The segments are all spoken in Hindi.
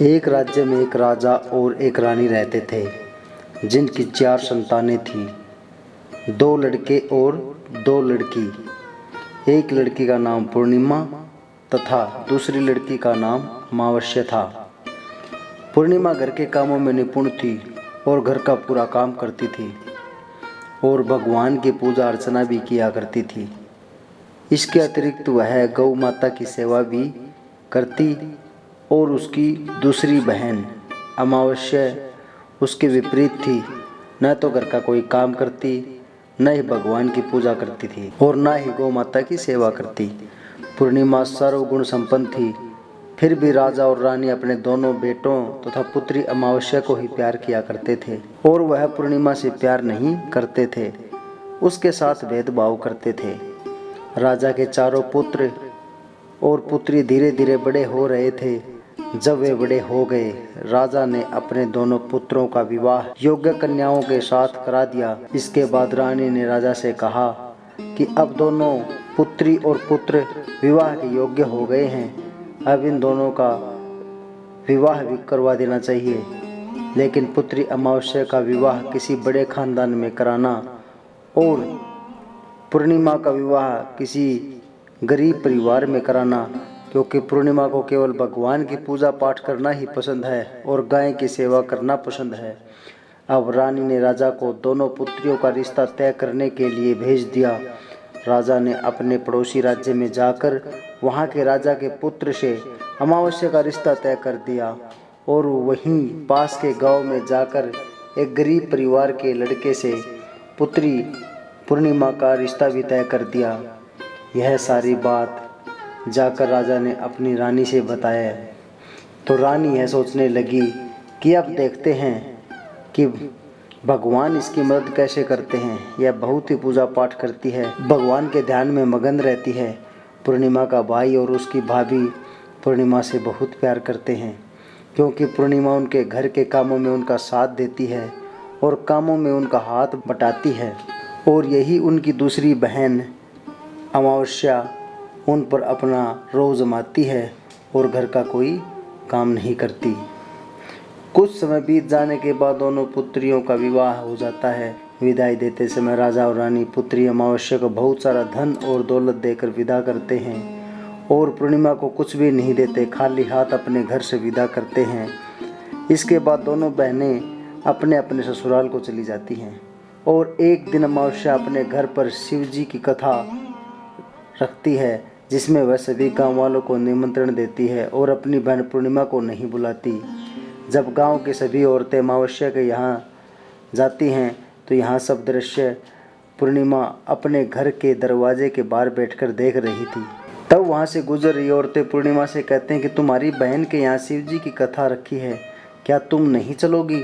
एक राज्य में एक राजा और एक रानी रहते थे, जिनकी 4 संतानें थीं, 2 लड़के और 2 लड़की। एक लड़की का नाम पूर्णिमा तथा दूसरी लड़की का नाम अमावस्या था। पूर्णिमा घर के कामों में निपुण थी और घर का पूरा काम करती थी और भगवान की पूजा अर्चना भी किया करती थी। इसके अतिरिक्त वह गौ माता की सेवा भी करती और उसकी दूसरी बहन अमावस्या उसके विपरीत थी। न तो घर का कोई काम करती, न ही भगवान की पूजा करती थी और न ही गौ माता की सेवा करती। पूर्णिमा सर्वगुण संपन्न थी, फिर भी राजा और रानी अपने दोनों बेटों तथा पुत्री अमावस्या को ही प्यार किया करते थे और वह पूर्णिमा से प्यार नहीं करते थे, उसके साथ भेदभाव करते थे। राजा के चारों पुत्र और पुत्री धीरे धीरे बड़े हो रहे थे। जब वे बड़े हो गए, राजा ने अपने दोनों पुत्रों का विवाह योग्य कन्याओं के साथ करा दिया। इसके बाद रानी ने राजा से कहा कि अब दोनों पुत्री और पुत्र विवाह के योग्य हो गए हैं, अब इन दोनों का विवाह भी करवा देना चाहिए। लेकिन पुत्री अमावस्या का विवाह किसी बड़े खानदान में कराना और पूर्णिमा का विवाह किसी गरीब परिवार में कराना, क्योंकि पूर्णिमा को केवल भगवान की पूजा पाठ करना ही पसंद है और गाय की सेवा करना पसंद है। अब रानी ने राजा को दोनों पुत्रियों का रिश्ता तय करने के लिए भेज दिया। राजा ने अपने पड़ोसी राज्य में जाकर वहाँ के राजा के पुत्र से अमावस्या का रिश्ता तय कर दिया और वहीं पास के गांव में जाकर एक गरीब परिवार के लड़के से पुत्री पूर्णिमा का रिश्ता भी तय कर दिया। यह सारी बात जाकर राजा ने अपनी रानी से बताया तो रानी यह सोचने लगी कि अब देखते हैं कि भगवान इसकी मदद कैसे करते हैं। यह बहुत ही पूजा पाठ करती है, भगवान के ध्यान में मगन रहती है। पूर्णिमा का भाई और उसकी भाभी पूर्णिमा से बहुत प्यार करते हैं, क्योंकि पूर्णिमा उनके घर के कामों में उनका साथ देती है और कामों में उनका हाथ बटाती है और यही उनकी दूसरी बहन अमावस्या उन पर अपना रोज़ जमाती है और घर का कोई काम नहीं करती। कुछ समय बीत जाने के बाद दोनों पुत्रियों का विवाह हो जाता है। विदाई देते समय राजा और रानी पुत्री अमावस्या को बहुत सारा धन और दौलत देकर विदा करते हैं और पूर्णिमा को कुछ भी नहीं देते, खाली हाथ अपने घर से विदा करते हैं। इसके बाद दोनों बहनें अपने अपने ससुराल को चली जाती हैं और एक दिन अमावस्या अपने घर पर शिव जी की कथा रखती है, जिसमें वह सभी गांव वालों को निमंत्रण देती है और अपनी बहन पूर्णिमा को नहीं बुलाती। जब गांव की सभी औरतें अमावस्या के यहाँ जाती हैं तो यहाँ सब दृश्य पूर्णिमा अपने घर के दरवाजे के बाहर बैठकर देख रही थी। तब वहाँ से गुजर रही औरतें पूर्णिमा से कहते हैं कि तुम्हारी बहन के यहाँ शिव जी की कथा रखी है, क्या तुम नहीं चलोगी?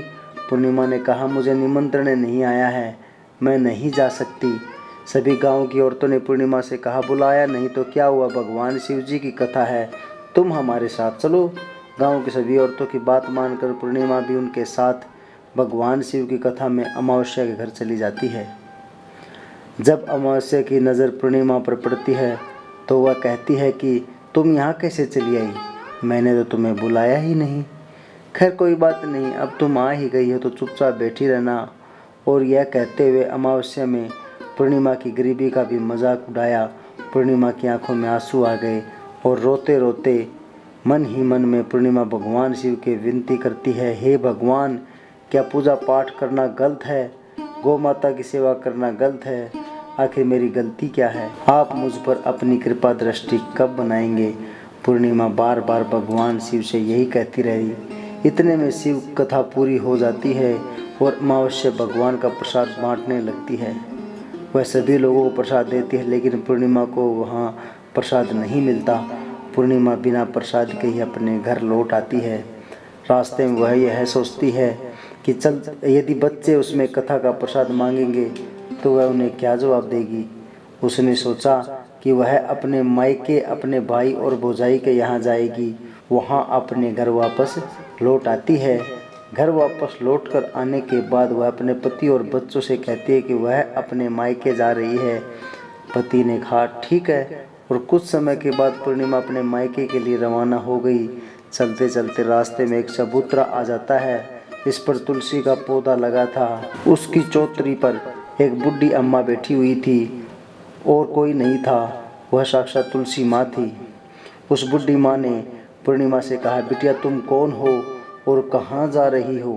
पूर्णिमा ने कहा, मुझे निमंत्रण नहीं आया है, मैं नहीं जा सकती। सभी गांव की औरतों ने पूर्णिमा से कहा, बुलाया नहीं तो क्या हुआ, भगवान शिव जी की कथा है, तुम हमारे साथ चलो। गांव की सभी औरतों की बात मानकर पूर्णिमा भी उनके साथ भगवान शिव की कथा में अमावस्या के घर चली जाती है। जब अमावस्या की नज़र पूर्णिमा पर पड़ती है तो वह कहती है कि तुम यहाँ कैसे चली आई, मैंने तो तुम्हें बुलाया ही नहीं। खैर कोई बात नहीं, अब तुम आ ही गई हो तो चुपचाप बैठी रहना। और यह कहते हुए अमावस्या में पूर्णिमा की गरीबी का भी मजाक उड़ाया। पूर्णिमा की आंखों में आंसू आ गए और रोते रोते मन ही मन में पूर्णिमा भगवान शिव के विनती करती है, हे भगवान, क्या पूजा पाठ करना गलत है, गौ माता की सेवा करना गलत है, आखिर मेरी गलती क्या है, आप मुझ पर अपनी कृपा दृष्टि कब बनाएंगे। पूर्णिमा बार बार भगवान शिव से यही कहती रही। इतने में शिव कथा पूरी हो जाती है और अमावस्या भगवान का प्रसाद बांटने लगती है। वह सभी लोगों को प्रसाद देती है, लेकिन पूर्णिमा को वहाँ प्रसाद नहीं मिलता। पूर्णिमा बिना प्रसाद के ही अपने घर लौट आती है। रास्ते में वह यह सोचती है कि चल, यदि बच्चे उसमें कथा का प्रसाद मांगेंगे तो वह उन्हें क्या जवाब देगी। उसने सोचा कि वह अपने मायके अपने भाई और भौजाई के यहाँ जाएगी, वहाँ अपने घर वापस लौट आती है। घर वापस लौटकर आने के बाद वह अपने पति और बच्चों से कहती है कि वह अपने मायके जा रही है। पति ने कहा ठीक है और कुछ समय के बाद पूर्णिमा अपने मायके के लिए रवाना हो गई। चलते चलते रास्ते में एक चबूतरा आ जाता है। इस पर तुलसी का पौधा लगा था। उसकी चौतरी पर एक बूढ़ी अम्मा बैठी हुई थी और कोई नहीं था, वह साक्षात तुलसी माँ थी। उस बूढ़ी माँ ने पूर्णिमा से कहा, बिटिया तुम कौन हो और कहाँ जा रही हो?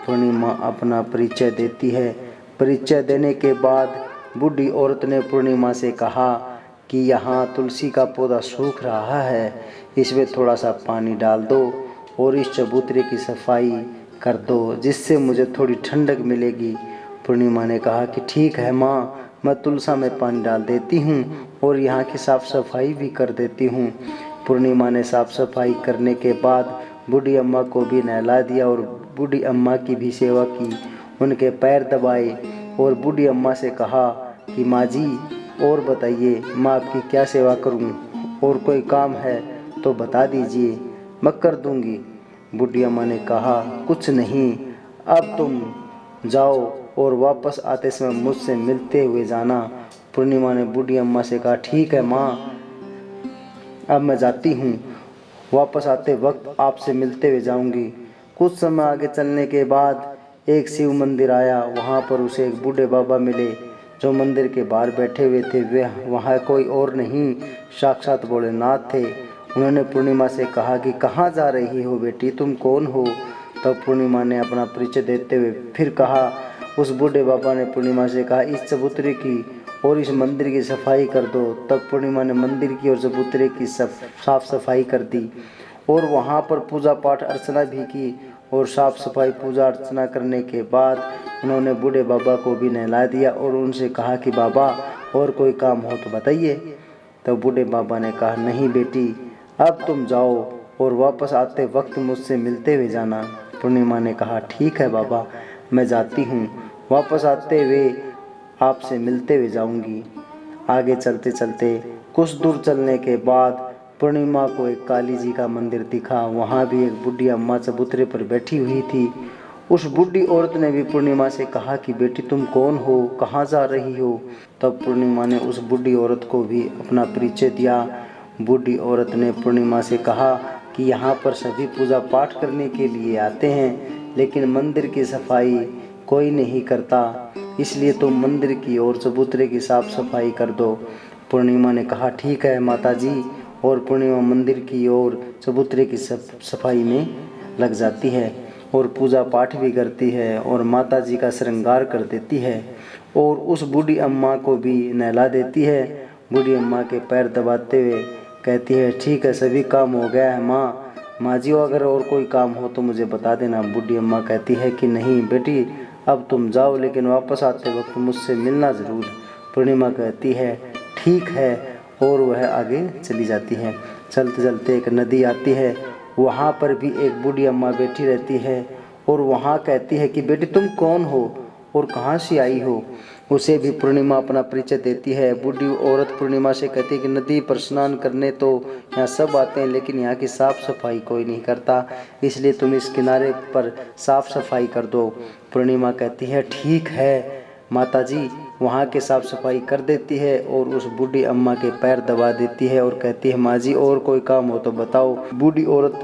पूर्णिमा अपना परिचय देती है। परिचय देने के बाद बूढ़ी औरत ने पूर्णिमा से कहा कि यहाँ तुलसी का पौधा सूख रहा है, इसमें थोड़ा सा पानी डाल दो और इस चबूतरे की सफाई कर दो, जिससे मुझे थोड़ी ठंडक मिलेगी। पूर्णिमा ने कहा कि ठीक है माँ, मैं तुलसा में पानी डाल देती हूँ और यहाँ की साफ़ सफाई भी कर देती हूँ। पूर्णिमा ने साफ़ सफाई करने के बाद बूढ़ी अम्मा को भी नहला दिया और बूढ़ी अम्मा की भी सेवा की, उनके पैर दबाए और बूढ़ी अम्मा से कहा कि माँ जी और बताइए, मैं आपकी क्या सेवा करूँ, और कोई काम है तो बता दीजिए, मैं कर दूँगी। बूढ़ी अम्मा ने कहा, कुछ नहीं, अब तुम जाओ और वापस आते समय मुझसे मिलते हुए जाना। पूर्णिमा ने बूढ़ी अम्मा से कहा, ठीक है माँ, अब मैं जाती हूँ, वापस आते वक्त आपसे मिलते हुए जाऊंगी। कुछ समय आगे चलने के बाद एक शिव मंदिर आया। वहाँ पर उसे एक बूढ़े बाबा मिले जो मंदिर के बाहर बैठे हुए थे। वे वहाँ कोई और नहीं, साक्षात भोलेनाथ थे। उन्होंने पूर्णिमा से कहा कि कहाँ जा रही हो बेटी, तुम कौन हो? तब पूर्णिमा ने अपना परिचय देते हुए फिर कहा। उस बूढ़े बाबा ने पूर्णिमा से कहा, इस चबूतरे की और इस मंदिर की सफाई कर दो। तब पूर्णिमा ने मंदिर की और चबूतरे की साफ सफाई कर दी और वहाँ पर पूजा पाठ अर्चना भी की। और साफ सफाई पूजा अर्चना करने के बाद उन्होंने बूढ़े बाबा को भी नहला दिया और उनसे कहा कि बाबा और कोई काम हो तो बताइए। तब बूढ़े बाबा ने कहा, नहीं बेटी, अब तुम जाओ और वापस आते वक्त मुझसे मिलते हुए जाना। पूर्णिमा ने कहा, ठीक है बाबा, मैं जाती हूँ, वापस आते हुए आपसे मिलते हुए जाऊंगी। आगे चलते चलते कुछ दूर चलने के बाद पूर्णिमा को एक काली जी का मंदिर दिखा। वहाँ भी एक बूढ़ी अम्मा चबूतरे पर बैठी हुई थी। उस बूढ़ी औरत ने भी पूर्णिमा से कहा कि बेटी तुम कौन हो, कहाँ जा रही हो? तब पूर्णिमा ने उस बूढ़ी औरत को भी अपना परिचय दिया। बूढ़ी औरत ने पूर्णिमा से कहा कि यहाँ पर सभी पूजा पाठ करने के लिए आते हैं, लेकिन मंदिर की सफाई कोई नहीं करता, इसलिए तुम मंदिर की और चबूतरे की साफ सफाई कर दो। पूर्णिमा ने कहा, ठीक है माता जी, और पूर्णिमा मंदिर की और चबूतरे की सफाई में लग जाती है और पूजा पाठ भी करती है और माता जी का श्रृंगार कर देती है और उस बूढ़ी अम्मा को भी नहला देती है। बूढ़ी अम्मा के पैर दबाते हुए कहती है, ठीक है, सभी काम हो गया है माँ जी, अगर और कोई काम हो तो मुझे बता देना। बूढ़ी अम्मा कहती है कि नहीं बेटी, अब तुम जाओ, लेकिन वापस आते वक्त मुझसे मिलना ज़रूर। पूर्णिमा कहती है, ठीक है, और वह आगे चली जाती है। चलते चलते एक नदी आती है। वहाँ पर भी एक बूढ़ी अम्मा बैठी रहती है और वहाँ कहती है कि बेटी तुम कौन हो और कहाँ से आई हो? उसे भी पूर्णिमा अपना परिचय देती है। बूढ़ी औरत पूर्णिमा से कहती है कि नदी पर स्नान करने तो यहाँ सब आते हैं, लेकिन यहाँ की साफ़ सफाई कोई नहीं करता, इसलिए तुम इस किनारे पर साफ़ सफाई कर दो। पूर्णिमा कहती है, ठीक है माता जी, वहाँ के साफ़ सफाई कर देती है और उस बूढ़ी अम्मा के पैर दबा देती है और कहती है, माँ जी और कोई काम हो तो बताओ। बूढ़ी औरत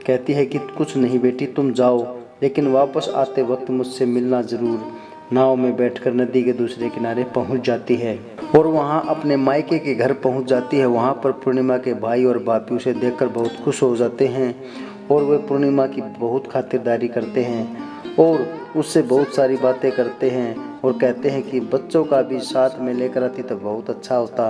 कहती है कि कुछ नहीं बेटी, तुम जाओ, लेकिन वापस आते वक्त मुझसे मिलना ज़रूर। नाव में बैठकर नदी के दूसरे किनारे पहुँच जाती है और वहाँ अपने मायके के घर पहुँच जाती है। वहाँ पर पूर्णिमा के भाई और बापी उसे देखकर बहुत खुश हो जाते हैं और वे पूर्णिमा की बहुत खातिरदारी करते हैं और उससे बहुत सारी बातें करते हैं और कहते हैं कि बच्चों का भी साथ में लेकर आती तो बहुत अच्छा होता।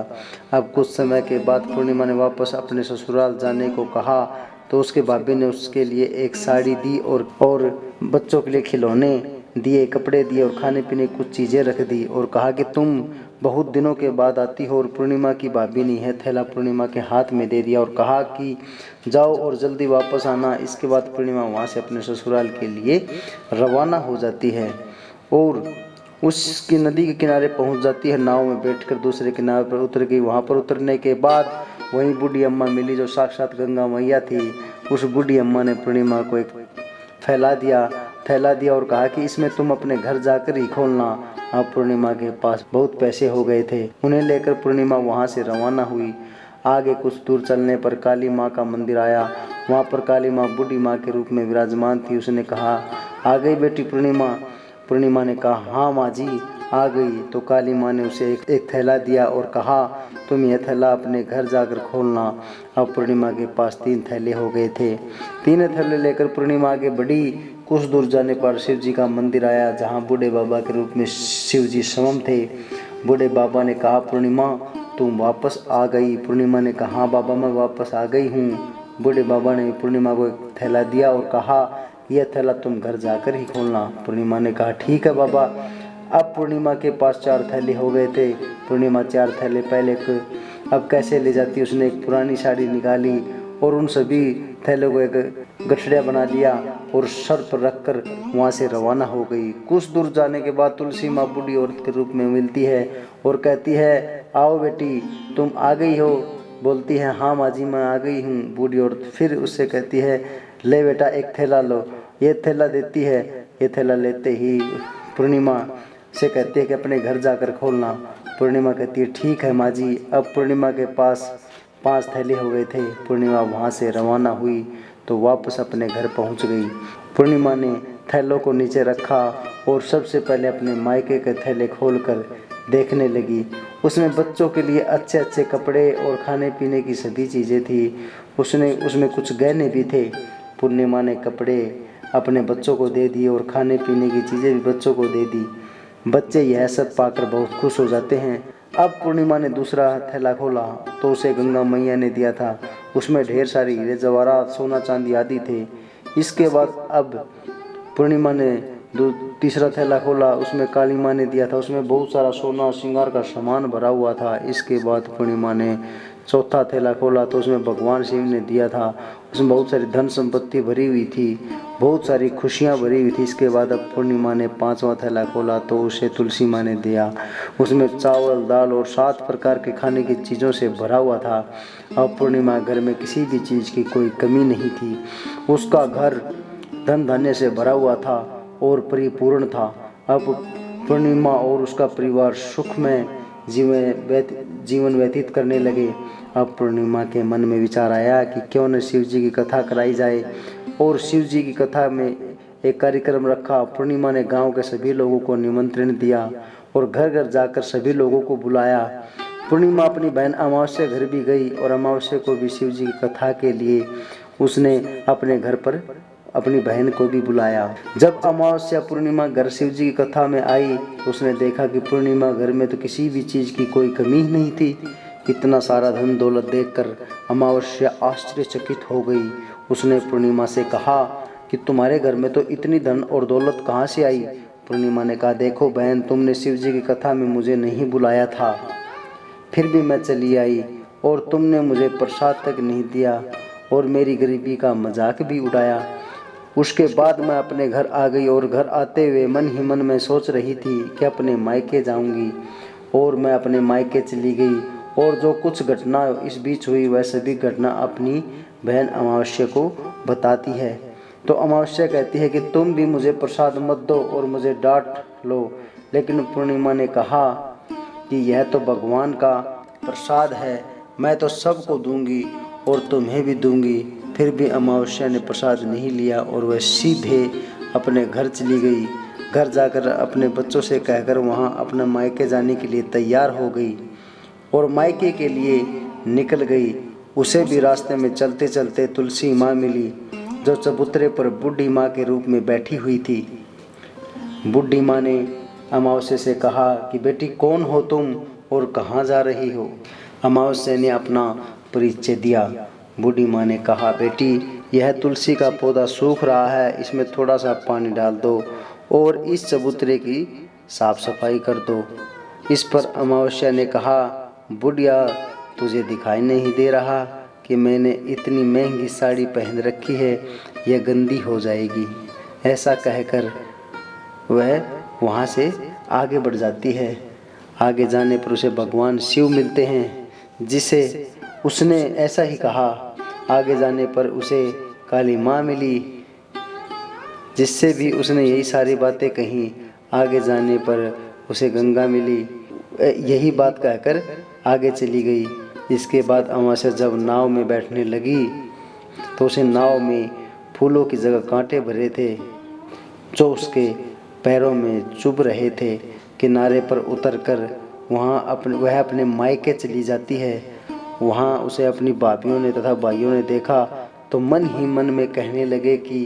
अब कुछ समय के बाद पूर्णिमा ने वापस अपने ससुराल जाने को कहा तो उसके भाभी ने उसके लिए एक साड़ी दी और बच्चों के लिए खिलौने दिए, कपड़े दिए और खाने पीने की कुछ चीज़ें रख दी और कहा कि तुम बहुत दिनों के बाद आती हो। और पूर्णिमा की भाभी ने यह थैला पूर्णिमा के हाथ में दे दिया और कहा कि जाओ और जल्दी वापस आना। इसके बाद पूर्णिमा वहाँ से अपने ससुराल के लिए रवाना हो जाती है और उसकी नदी के किनारे पहुँच जाती है। नाव में बैठकर दूसरे किनारे पर उतर गई। वहाँ पर उतरने के बाद वहीं बूढ़ी अम्मा मिली जो साक्षात गंगा मैया थी। उस बूढ़ी अम्मा ने पूर्णिमा को एक थैला दिया और कहा कि इसमें तुम अपने घर जाकर ही खोलना। अब पूर्णिमा के पास बहुत पैसे हो गए थे। उन्हें लेकर पूर्णिमा वहाँ से रवाना हुई। आगे कुछ दूर चलने पर काली माँ का मंदिर आया वहाँ पर काली माँ बूढ़ी माँ के रूप में विराजमान थी। उसने कहा, आ गई बेटी पूर्णिमा? पूर्णिमा ने कहा, हाँ माँ जी आ गई। तो काली माँ ने उसे एक थैला दिया और कहा, तुम यह थैला अपने घर जाकर खोलना। अब पूर्णिमा के पास 3 थैले हो गए थे। 3 थैले लेकर पूर्णिमा आगे बढ़ी। कुछ दूर जाने पर शिव जी का मंदिर आया, जहाँ बूढ़े बाबा के रूप में शिव जी स्वयं थे। बूढ़े बाबा ने कहा, पूर्णिमा तुम वापस आ गई? पूर्णिमा ने कहा, हाँ बाबा मैं वापस आ गई हूँ। बूढ़े बाबा ने पूर्णिमा को एक थैला दिया और कहा, यह थैला तुम घर जाकर ही खोलना। पूर्णिमा ने कहा, ठीक है बाबा। अब पूर्णिमा के पास 4 थैले हो गए थे। पूर्णिमा 4 थैले पहले अब कैसे ले जाती? उसने एक पुरानी साड़ी निकाली और उन सभी थैलों को एक गठरिया बना लिया और सर पर रखकर वहाँ से रवाना हो गई। कुछ दूर जाने के बाद तुलसी माँ बूढ़ी औरत के रूप में मिलती है और कहती है, आओ बेटी तुम आ गई हो? बोलती है, हाँ माँ जी मैं आ गई हूँ। बूढ़ी औरत फिर उससे कहती है, ले बेटा एक थैला लो। ये थैला देती है। ये थैला लेते ही पूर्णिमा से कहती है कि अपने घर जाकर खोलना। पूर्णिमा कहती है, ठीक है माँ जी। अब पूर्णिमा के पास 5 थैले हो गए थे। पूर्णिमा वहाँ से रवाना हुई तो वापस अपने घर पहुँच गई। पूर्णिमा ने थैलों को नीचे रखा और सबसे पहले अपने मायके के थैले खोलकर देखने लगी। उसमें बच्चों के लिए अच्छे अच्छे कपड़े और खाने पीने की सभी चीज़ें थी। उसमें कुछ गहने भी थे। पूर्णिमा ने कपड़े अपने बच्चों को दे दिए और खाने पीने की चीज़ें भी बच्चों को दे दी। बच्चे यह सब पाकर बहुत खुश हो जाते हैं। अब पूर्णिमा ने दूसरा थैला खोला तो उसे गंगा मैया ने दिया था। उसमें ढेर सारी हीरे जवाहरात सोना चांदी आदि थे। इसके बाद अब पूर्णिमा ने तीसरा थैला खोला, उसमें काली माँ ने दिया था। उसमें बहुत सारा सोना श्रृंगार का सामान भरा हुआ था। इसके बाद पूर्णिमा ने चौथा थैला खोला तो उसमें भगवान शिव ने दिया था। उसमें बहुत सारी धन संपत्ति भरी हुई थी, बहुत सारी खुशियाँ भरी हुई थी। इसके बाद अब पूर्णिमा ने 5वां थैला खोला तो उसे तुलसी माँ ने दिया। उसमें चावल दाल और 7 प्रकार के खाने की चीज़ों से भरा हुआ था। अब पूर्णिमा घर में किसी भी चीज़ की कोई कमी नहीं थी। उसका घर धन धान्य से भरा हुआ था और परिपूर्ण था। अब पूर्णिमा और उसका परिवार सुख में जीवन व्यतीत करने लगे। अब पूर्णिमा के मन में विचार आया कि क्यों न शिव जी की कथा कराई जाए और शिव जी की कथा में एक कार्यक्रम रखा। पूर्णिमा ने गांव के सभी लोगों को निमंत्रण दिया और घर घर जाकर सभी लोगों को बुलाया। पूर्णिमा अपनी बहन अमावस्या घर भी गई और अमावस्या को भी शिव जी की कथा के लिए उसने अपने घर पर अपनी बहन को भी बुलाया। जब अमावस्या पूर्णिमा घर शिव जी की कथा में आई तो उसने देखा कि पूर्णिमा घर में तो किसी भी चीज़ की कोई कमी ही नहीं थी। इतना सारा धन दौलत देखकर अमावस्या आश्चर्यचकित हो गई। उसने पूर्णिमा से कहा कि तुम्हारे घर में तो इतनी धन और दौलत कहाँ से आई? पूर्णिमा ने कहा, देखो बहन तुमने शिव जी की कथा में मुझे नहीं बुलाया था, फिर भी मैं चली आई और तुमने मुझे प्रसाद तक नहीं दिया और मेरी गरीबी का मजाक भी उड़ाया। उसके बाद मैं अपने घर आ गई और घर आते हुए मन ही मन में सोच रही थी कि अपने मायके जाऊंगी और मैं अपने मायके चली गई और जो कुछ घटना इस बीच हुई वह सभी घटना अपनी बहन अमावस्या को बताती है। तो अमावस्या कहती है कि तुम भी मुझे प्रसाद मत दो और मुझे डांट लो। लेकिन पूर्णिमा ने कहा कि यह तो भगवान का प्रसाद है, मैं तो सबको दूंगी और तुम्हें भी दूंगी। फिर भी अमावस्या ने प्रसाद नहीं लिया और वह सीधे अपने घर चली गई। घर जाकर अपने बच्चों से कहकर वहाँ अपने मायके जाने के लिए तैयार हो गई और मायके के लिए निकल गई। उसे भी रास्ते में चलते चलते तुलसी माँ मिली, जो चबूतरे पर बूढ़ी माँ के रूप में बैठी हुई थी। बूढ़ी माँ ने अमावस्या से कहा कि बेटी कौन हो तुम और कहाँ जा रही हो? अमावस्या ने अपना परिचय दिया। बूढ़ी माँ ने कहा, बेटी यह तुलसी का पौधा सूख रहा है, इसमें थोड़ा सा पानी डाल दो और इस चबूतरे की साफ सफाई कर दो। इस पर अमावस्या ने कहा, बुढ़िया तुझे दिखाई नहीं दे रहा कि मैंने इतनी महंगी साड़ी पहन रखी है, यह गंदी हो जाएगी। ऐसा कहकर वह वहाँ से आगे बढ़ जाती है। आगे जाने पर उसे भगवान शिव मिलते हैं, जिसे उसने ऐसा ही कहा। आगे जाने पर उसे काली माँ मिली, जिससे भी उसने यही सारी बातें कही। आगे जाने पर उसे गंगा मिली, यही बात कहकर आगे चली गई। इसके बाद अमावस्या जब नाव में बैठने लगी तो उसे नाव में फूलों की जगह कांटे भरे थे जो उसके पैरों में चुभ रहे थे। किनारे पर उतरकर वह अपने मायके चली जाती है। वहाँ उसे अपनी भाभियों ने तथा भाइयों ने देखा तो मन ही मन में कहने लगे कि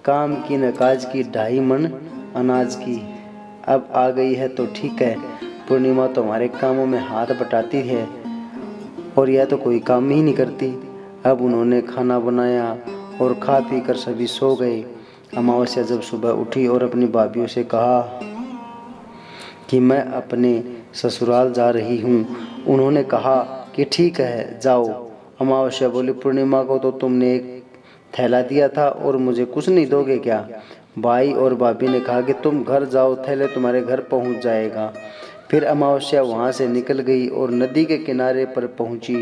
काम की न काज की 2.5 मन अनाज की। अब आ गई है तो ठीक है, पूर्णिमा तो हमारे कामों में हाथ बटाती है और यह तो कोई काम ही नहीं करती। अब उन्होंने खाना बनाया और खा पी कर सभी सो गए। अमावस्या जब सुबह उठी और अपनी भाभियों से कहा कि मैं अपने ससुराल जा रही हूँ। उन्होंने कहा कि ठीक है जाओ। अमावस्या बोली, पूर्णिमा को तो तुमने एक थैला दिया था और मुझे कुछ नहीं दोगे क्या? भाई और भाभी ने कहा कि तुम घर जाओ, थैले तुम्हारे घर पहुँच जाएगा। फिर अमावस्या वहाँ से निकल गई और नदी के किनारे पर पहुँची।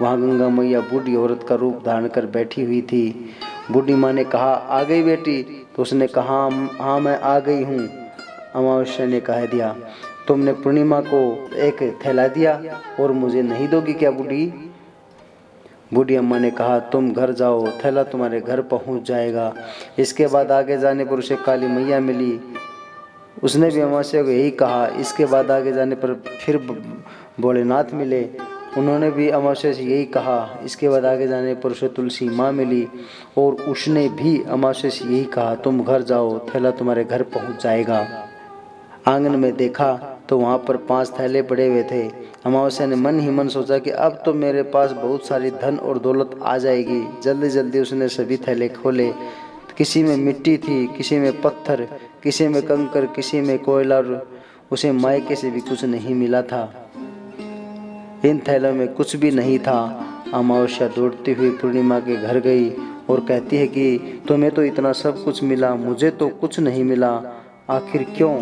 वहाँ गंगा मैया बूढ़ी औरत का रूप धारण कर बैठी हुई थी। बूढ़ी माँ ने कहा, आ गई बेटी? तो उसने कहा, हाँ मैं आ गई हूँ। अमावस्या ने कह दिया, तुमने पूर्णिमा को एक थैला दिया और मुझे नहीं दोगी क्या बूढ़ी? बूढ़ी अम्मा ने कहा, तुम घर जाओ, थैला तुम्हारे घर पहुंच जाएगा। इसके बाद आगे जाने पर उसे काली मैया मिली। उसने भी अमावस्या को यही कहा। इसके बाद आगे जाने पर फिर भोलेनाथ मिले। उन्होंने भी अमावस्या से यही कहा। इसके बाद आगे जाने पर उसे तुलसी माँ मिली और उसने भी अमावस्या से यही कहा, तुम घर जाओ, थैला तुम्हारे घर पहुंच जाएगा। आंगन में देखा तो वहाँ पर 5 थैले पड़े हुए थे। अमावस्या ने मन ही मन सोचा कि अब तो मेरे पास बहुत सारी धन और दौलत आ जाएगी। जल्दी जल्दी उसने सभी थैले खोले। किसी में मिट्टी थी, किसी में पत्थर, किसी में कंकर, किसी में कोयला। उसे मायके से भी कुछ नहीं मिला था। इन थैलों में कुछ भी नहीं था। अमावस्या दौड़ती हुई पूर्णिमा के घर गई और कहती है कि तुम्हें तो इतना सब कुछ मिला, मुझे तो कुछ नहीं मिला, आखिर क्यों?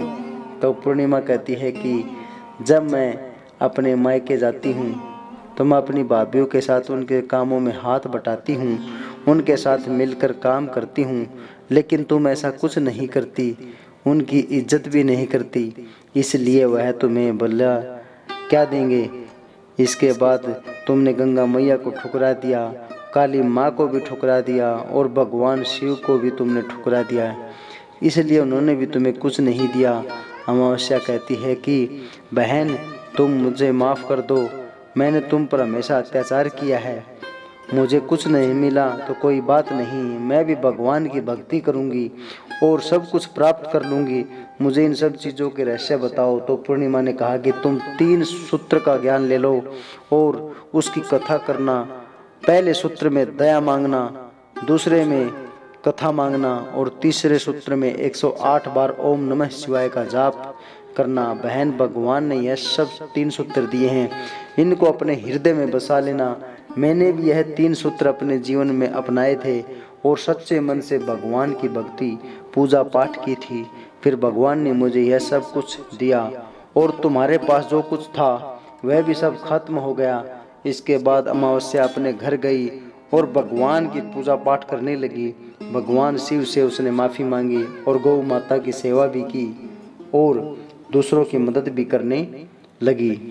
तो पूर्णिमा कहती है कि जब मैं अपने मायके जाती हूँ तो मैं अपनी भाभीयों के साथ उनके कामों में हाथ बटाती हूँ, उनके साथ मिलकर काम करती हूँ, लेकिन तुम ऐसा कुछ नहीं करती, उनकी इज्जत भी नहीं करती, इसलिए वह तुम्हें भला क्या देंगे। इसके बाद तुमने गंगा मैया को ठुकरा दिया, काली माँ को भी ठुकरा दिया और भगवान शिव को भी तुमने ठुकरा दिया, इसलिए उन्होंने भी तुम्हें कुछ नहीं दिया। अमावस्या कहती है कि बहन तुम मुझे माफ़ कर दो, मैंने तुम पर हमेशा अत्याचार किया है, मुझे कुछ नहीं मिला तो कोई बात नहीं, मैं भी भगवान की भक्ति करूंगी और सब कुछ प्राप्त कर लूंगी, मुझे इन सब चीज़ों के रहस्य बताओ। तो पूर्णिमा ने कहा कि तुम 3 सूत्र का ज्ञान ले लो और उसकी कथा करना। पहले सूत्र में दया मांगना, दूसरे में कथा मांगना और तीसरे सूत्र में 108 बार ओम नमः शिवाय का जाप करना। बहन भगवान ने यह सब 3 सूत्र दिए हैं, इनको अपने हृदय में बसा लेना। मैंने भी यह 3 सूत्र अपने जीवन में अपनाए थे और सच्चे मन से भगवान की भक्ति पूजा पाठ की थी। फिर भगवान ने मुझे यह सब कुछ दिया और तुम्हारे पास जो कुछ था वह भी सब खत्म हो गया। इसके बाद अमावस्या अपने घर गई और भगवान की पूजा पाठ करने लगी। भगवान शिव से उसने माफ़ी मांगी और गौ माता की सेवा भी की और दूसरों की मदद भी करने लगी।